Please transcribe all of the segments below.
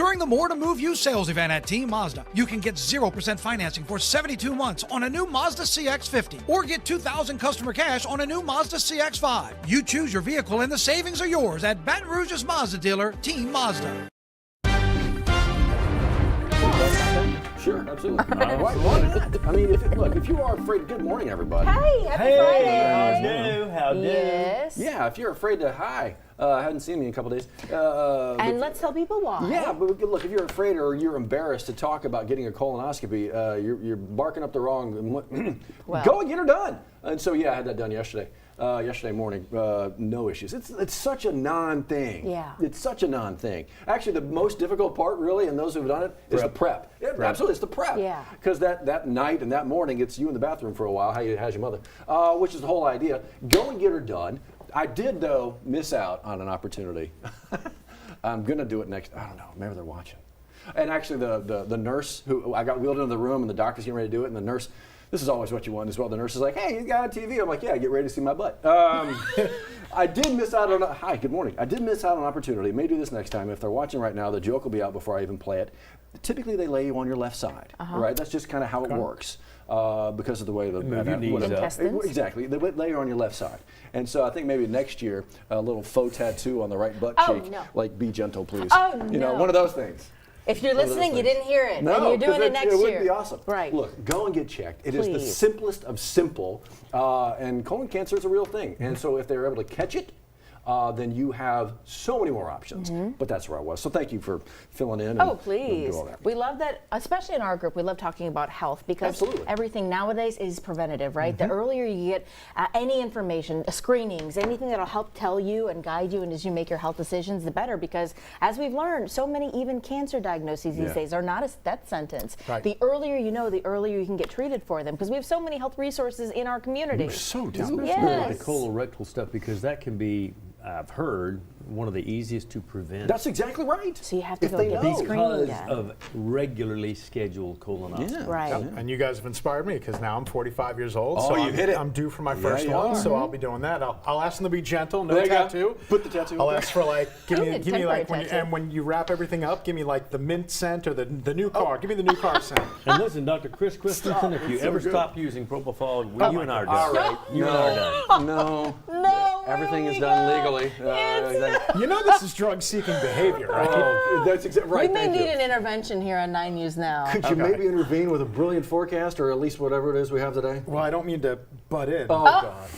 During the More to Move You sales event at Team Mazda, you can get 0% financing for 72 months on a new Mazda CX-50 or get $2,000 customer cash on a new Mazda CX-5. You choose your vehicle and the savings are yours at Baton Rouge's Mazda dealer, Team Mazda. Sure, absolutely. Why not? I mean, if you are afraid, good morning, everybody. Hey, happy Friday. How do? Yes. Yeah, if you're afraid to, I hadn't seen me in a couple days. And let's tell people why. Yeah, but look, if you're afraid or you're embarrassed to talk about getting a colonoscopy, you're barking up the wrong. Well. Go and get her done. And so, yeah, I had that done yesterday. Yesterday morning, no issues. It's such a non-thing. Yeah. It's such a non-thing. Actually, the most difficult part, really, and those who've done it, is the prep. Yeah, absolutely, it's the prep. Yeah. Because that night and that morning, it's you in the bathroom for a while. How's your mother? Which is the whole idea. Go and get her done. I did, though, miss out on an opportunity. I'm going to do it next. I don't know. Maybe they're watching. And actually, the nurse who I got wheeled into the room, and the doctor's getting ready to do it, and the nurse. This is always what you want as well. The nurse is like, "Hey, you got on TV." I'm like, "Yeah, get ready to see my butt." I did miss out on. Hi, good morning. I did miss out on an opportunity. May do this next time. If they're watching right now, the joke will be out before I even play it. Typically, they lay you on your left side, right? That's just kind of how it works because of the way the intestines. Exactly, they lay you on your left side. And so I think maybe next year, a little faux tattoo on the right butt cheek, like "Be gentle, please." Oh, you know, one of those things. If you're listening, you didn't hear it, no, and you're doing it next year. It would be awesome. Right. Look, go and get checked. It is the simplest of simple, and colon cancer is a real thing. And so if they're able to catch it, then you have so many more options. But that's where I was. So thank you for filling in. And, please. And do all that. We love that, especially in our group, we love talking about health because everything nowadays is preventative, right? The earlier you get any information, screenings, anything that'll help tell you and guide you and as you make your health decisions, the better. Because as we've learned, so many even cancer diagnoses these days are not a death sentence. Right. The earlier you know, the earlier you can get treated for them because we have so many health resources in our community. You so do. Yes. The colorectal stuff because that can be, I've heard, one of the easiest to prevent. That's exactly right. So you have to go get the screening because of regularly scheduled colonoscopy. Yeah. Right. Yeah. And you guys have inspired me because now I'm 45 years old. Oh, so you hit it. I'm due for my first you one, are. so I'll be doing that. I'll ask them to be gentle, no There you go. tattoo. Put the tattoo. I'll ask for like, give me like, tattoo. when you wrap everything up, give me like the mint scent or the new car. Give me the new car scent. And listen, Dr. Chris Christensen, if you ever stop using propofol, you and I are done. All right. You and I are done. No. Everything is done legally. You know this is drug-seeking behavior, right? That's exactly right. We may Thank need you. an intervention here on 9 News Now. Could you maybe intervene with a brilliant forecast, or at least whatever it is we have today? Well, I don't mean to butt in. Oh, God.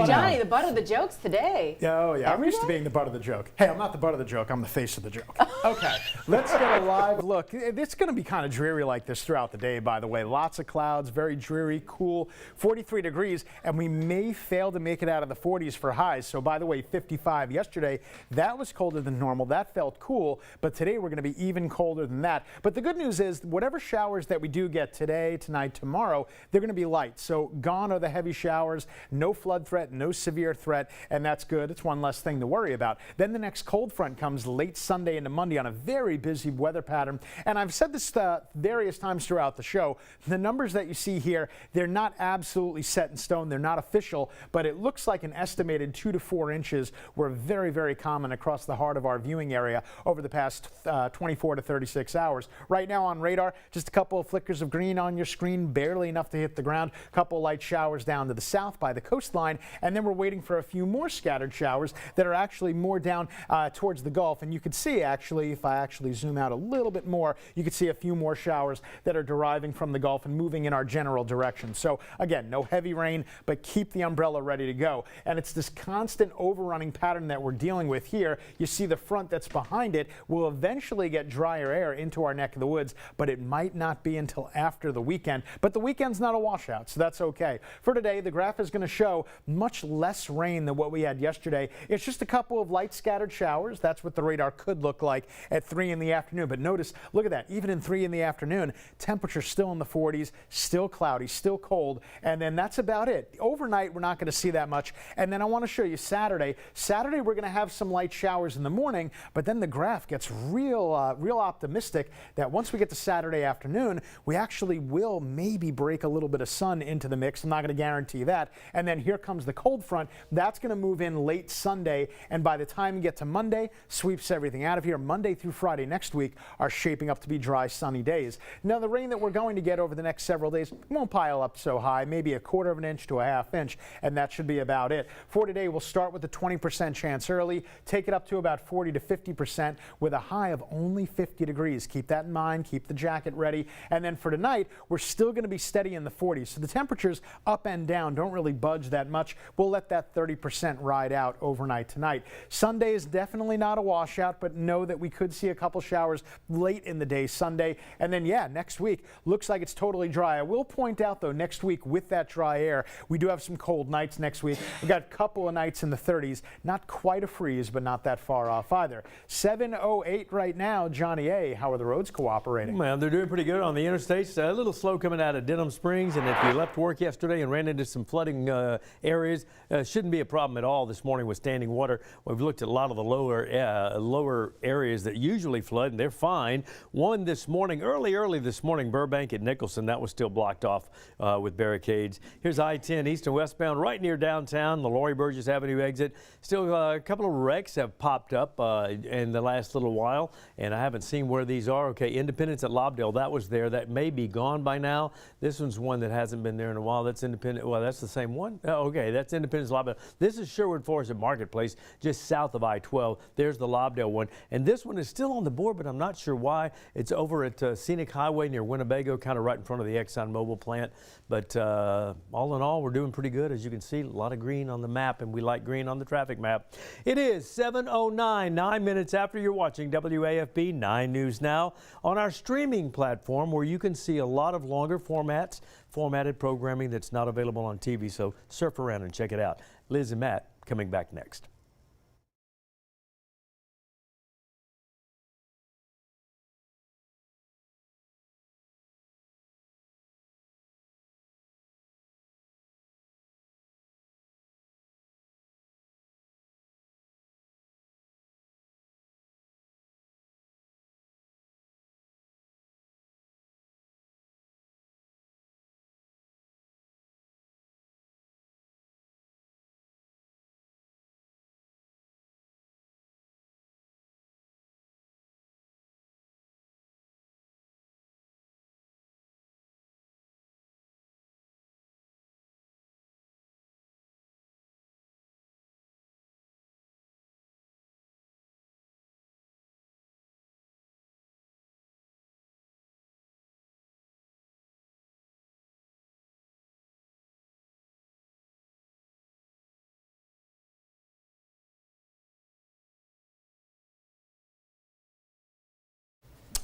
Johnny, the butt of the jokes today. Oh, yeah. I'm used to being the butt of the joke. Hey, I'm not the butt of the joke. I'm the face of the joke. Okay, let's get a live look. It's going to be kind of dreary like this throughout the day, by the way. Lots of clouds, very dreary, cool, 43 degrees, and we may fail to make it out of the 40s for highs. So, by the way, 55 yesterday, that was colder than normal. That felt cool, but today we're going to be even colder than that. But the good news is whatever showers that we do get today, tonight, tomorrow, they're going to be light. So gone are the heavy showers, no flood threat, no severe threat, and that's good. It's one less thing to worry about. Then the next cold front comes late Sunday into Monday on a very busy weather pattern. And I've said this various times throughout the show. The numbers that you see here, they're not absolutely set in stone. They're not official, but it looks like an estimated 2 to 4 inches were very, very common across the heart of our viewing area over the past 24 to 36 hours. Right now on radar, just a couple of flickers of green on your screen, barely enough to hit the ground. A couple light showers down to the south by the coastline, and then we're waiting for a few more scattered showers that are actually more down towards the Gulf. And you can see, actually, if I actually zoom out a little bit more, you can see a few more showers that are deriving from the Gulf and moving in our general direction. So again, no heavy rain, but keep the umbrella ready to go. And it's this constant overrunning pattern that we're dealing with here. You see the front that's behind it will eventually get drier air into our neck of the woods, but it might not be until after the weekend. But the weekend's not a washout, so that's okay. For today, the graph is going to show much less rain than what we had yesterday. It's just a couple of light scattered showers. That's what the radar could look like at 3 in the afternoon. But notice, look at that, even in 3 in the afternoon, temperatures still in the 40s, still cloudy, still cold, and then that's about it. Overnight, we're not going to see that much. And then I want to show you Saturday. Saturday, we're going to have some light showers in the morning, but then the graph gets real optimistic that once we get to Saturday afternoon, we actually will maybe break a little bit of sun into the mix. I'm not going to guarantee that. And then here comes the cold front. That's going to move in late Sunday, and by the time you get to Monday, sweeps everything out of here. Monday through Friday next week are shaping up to be dry, sunny days. Now, the rain that we're going to get over the next several days won't pile up so high, maybe a 1/4 of an inch to a 1/2 inch, and that should be about it. For today, we'll start with the 20% chance early, take it up to about 40 to 50% with a high of only 50 degrees. Keep that in mind, keep the jacket ready. And then for tonight, we're still going to be steady in the 40s. So the temperatures up and down don't really budge that much. We'll let that 30% ride out overnight tonight. Sunday is definitely not a washout, but know that we could see a couple showers late in the day Sunday. And then, yeah, next week looks like it's totally dry. I will point out, though, next week with that dry air, we do have some cold nights next week. We've got a couple of nights in the 30s. Not quite a freeze, but not that far off either. 7:08 right now. Johnny A., how are the roads cooperating? Well, they're doing pretty good on the interstates. A little slow coming out of Denham Springs, and if you left work yesterday and ran into some flooding areas, shouldn't be a problem at all this morning with standing water. We've looked at a lot of the lower areas that usually flood, and they're fine. One this morning, early this morning, Burbank at Nicholson, that was still blocked off with barricades. Here's I-10 east and westbound right near downtown, the Laurie Burgess Avenue exit. Still a couple of wrecks have popped up in the last little while, and I haven't seen where these are. Okay, Independence at Lobdell, that was there. That may be gone by now. This one's one that hasn't been there in a while. That's Independent. Well, that's the same one. Oh, okay, that's Independence Lobdell. This is Sherwood Forest at Marketplace, just south of I-12. There's the Lobdell one. And this one is still on the board, but I'm not sure why. It's over at Scenic Highway near Winnebago, kind of right in front of the ExxonMobil plant. But all in all, we're doing pretty good. As you can see, a lot of green on the map, and we like green on the traffic map. It is 7:09, 9 minutes after you're watching WAFB 9 News Now on our streaming platform, where you can see a lot of longer formatted programming that's not available on TV. So surf around and check it out. Liz and Matt coming back next.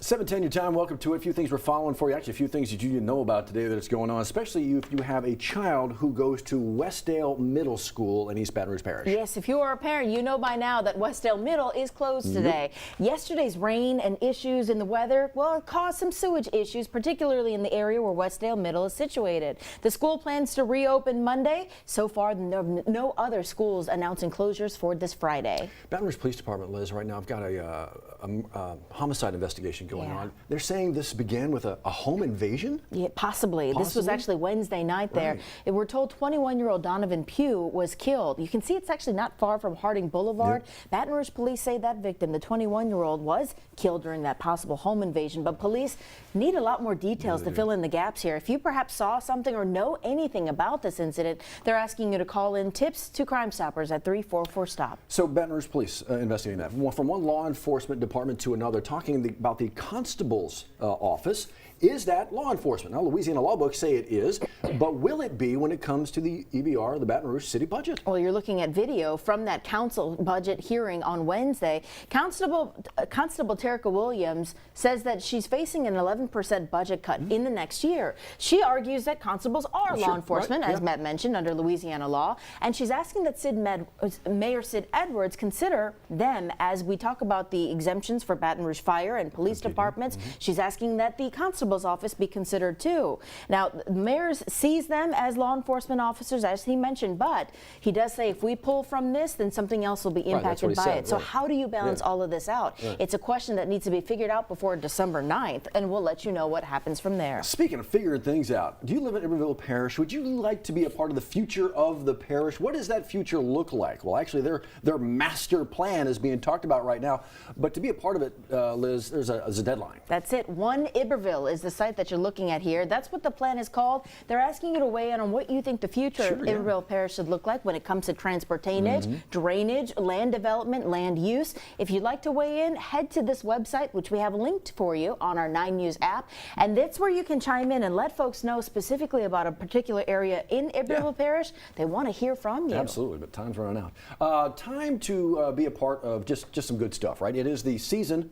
$7:10 your time. Welcome to it. A few things we're following for you. Actually, a few things that you didn't know about today that's going on, especially if you have a child who goes to Westdale Middle School in East Baton Rouge Parish. Yes, if you are a parent, you know by now that Westdale Middle is closed today. Yesterday's rain and issues in the weather, well, it caused some sewage issues, particularly in the area where Westdale Middle is situated. The school plans to reopen Monday. So far, no other schools announcing closures for this Friday. Baton Rouge Police Department, Liz, right now I've got a homicide investigation going on. They're saying this began with a home invasion? Yeah, possibly. This was actually Wednesday night there. Right. We're told 21-year-old Donovan Pugh was killed. You can see it's actually not far from Harding Boulevard. Baton Rouge police say that victim, the 21-year-old, was killed during that possible home invasion, but police need a lot more details to fill in the gaps here. If you perhaps saw something or know anything about this incident, they're asking you to call in tips to Crime Stoppers at 344-STOP. So Baton Rouge police investigating that. From one law enforcement department to another, talking about the constable's office. Is that law enforcement? Now, Louisiana law books say it is, but will it be when it comes to the EBR, the Baton Rouge city budget? Well, you're looking at video from that council budget hearing on Wednesday. Constable Terica Williams says that she's facing an 11% budget cut in the next year. She argues that constables are law enforcement, as Matt mentioned, under Louisiana law, and she's asking that Mayor Sid Edwards consider them as we talk about the exemptions for Baton Rouge Fire and police departments. She's asking that the constable constable's office be considered too. Now, the mayor sees them as law enforcement officers, as he mentioned, but he does say if we pull from this, then something else will be impacted by it. So how do you balance all of this out? It's a question that needs to be figured out before December 9th, and we'll let you know what happens from there. Speaking of figuring things out, do you live in Iberville Parish? Would you like to be a part of the future of the parish? What does that future look like? Well, actually, their master plan is being talked about right now, but to be a part of it, Liz, there's a deadline. That's it. One Iberville is the site that you're looking at here. That's what the plan is called. They're asking you to weigh in on what you think the future of Iberville Parish should look like when it comes to transportation, drainage, land development, land use. If you'd like to weigh in, head to this website, which we have linked for you on our 9 News app, and that's where you can chime in and let folks know specifically about a particular area in Iberville Parish. They want to hear from you. Absolutely, but time's running out. Time to be a part of just some good stuff, right? It is the season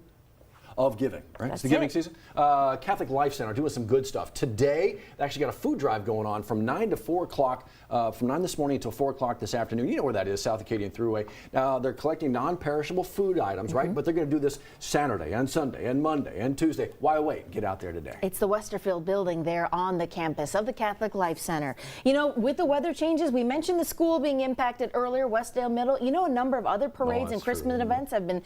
of giving, right? It's the giving season. Catholic Life Center doing some good stuff. Today, they actually got a food drive going on from 9 to 4 o'clock, from 9 this morning until 4 o'clock this afternoon. You know where that is, South Acadian Thruway. Now, they're collecting non-perishable food items, right? But they're going to do this Saturday and Sunday and Monday and Tuesday. Why wait? Get out there today. It's the Westerfield building there on the campus of the Catholic Life Center. You know, with the weather changes, we mentioned the school being impacted earlier, Westdale Middle. You know, a number of other parades and Christmas events have been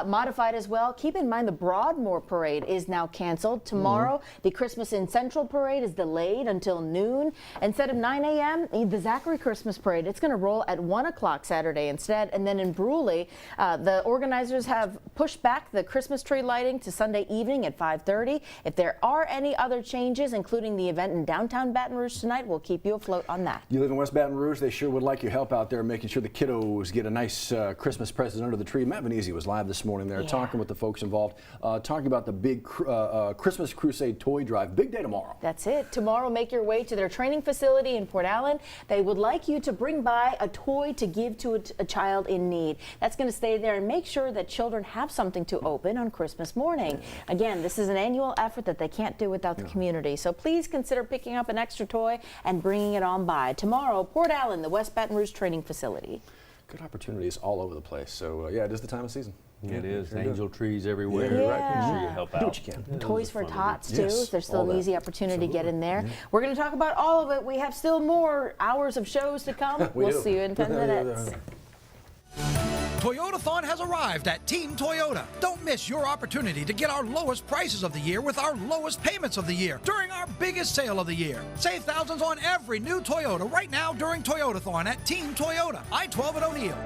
modified as well. Keep in mind the Broadmoor Parade is now canceled. Tomorrow, the Christmas in Central Parade is delayed until noon. Instead of 9 a.m., the Zachary Christmas Parade, it's going to roll at 1 o'clock Saturday instead. And then in Bruley, the organizers have pushed back the Christmas tree lighting to Sunday evening at 5:30. If there are any other changes, including the event in downtown Baton Rouge tonight, we'll keep you afloat on that. You live in West Baton Rouge, they sure would like your help out there making sure the kiddos get a nice Christmas present under the tree. Matt Venezia was live this morning there talking with the folks involved, talking about the big Christmas Crusade toy drive. Big day tomorrow. That's it. Tomorrow, make your way to their training facility in Port Allen. They would like you to bring by a toy to give to a child in need. That's going to stay there and make sure that children have something to open on Christmas morning. Again, this is an annual effort that they can't do without the community. So please consider picking up an extra toy and bringing it on by. Tomorrow, Port Allen, the West Baton Rouge training facility. Good opportunities all over the place. So yeah, it is the time of season. It is. Angel trees everywhere. Right. Make sure you help out. Do what you can. Toys for Tots, too. There's still an easy opportunity to get in there. We're going to talk about all of it. We have still more hours of shows to come. We'll see you in 10 minutes. Toyotathon has arrived at Team Toyota. Don't miss your opportunity to get our lowest prices of the year with our lowest payments of the year during our biggest sale of the year. Save thousands on every new Toyota right now during Toyotathon at Team Toyota, I-12 at O'Neill.